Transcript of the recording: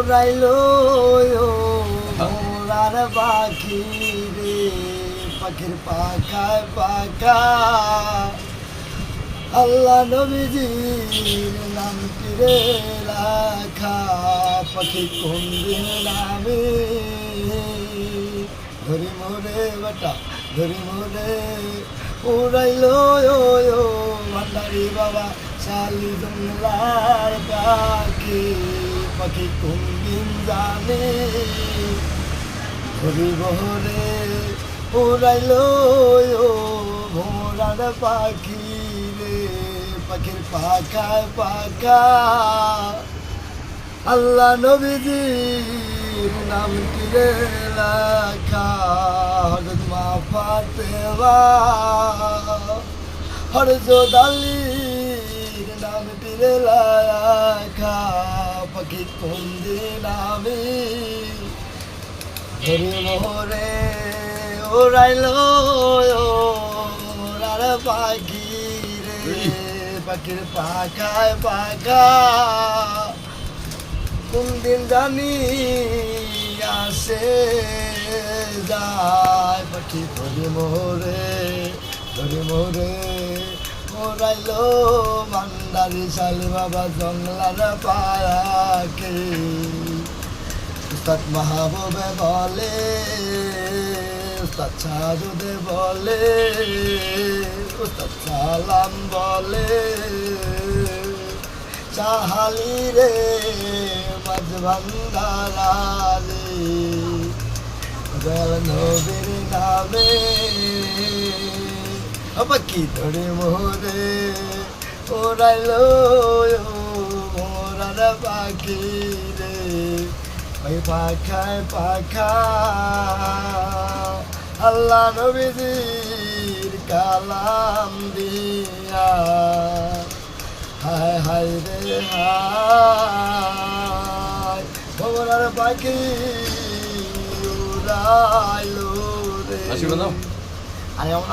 উড়াইলো মোরার পাখি রে, পাখির পাখায় পাখা আল্লাহ নবীজির নামটি রে রাখা। পাখি কোন দিন নামে ধরি মোরে বেটা ধরি মোরে উড়াইলো ভান্ডারি বাবা শালি জংলার পাখি। পাখি কোন দিন জানে ধরি বহরে উড়াইলো ভোমরার পাখি রে, পাখির পাখায় পাখা আল্লাহ নবীজির নামটি রে লেখা। হযরত মা ফাতেমা হযরত আলীর নামটি রে লেখা। পাখি কোন দিন আমি ধরি মোরে উড়াইলো মোরার পাখি রে, পাখির পাখায় পাখা কোন দিন জানি আসে যায়। পাখি ধরি মোরে মোরাইলো ভান্ডারি শালি বাবা জংলার পাখি। উস্তাদ মাহবুবে বলে, উস্তাদ সাজুদে বলে, উস্তাদ সালাম বলে চাহালি রে মাঝ ভান্ডারালি দয়াল নবীর নামে। পাখি ধরে মোরে ওড়াইলো মোরার পাখি রে, ওই পাখায় পাখা আল্লাহ নবীজির কালাম দিয়া। হায় হায় রে হায় মোরার পাখি উড়াইলো রে।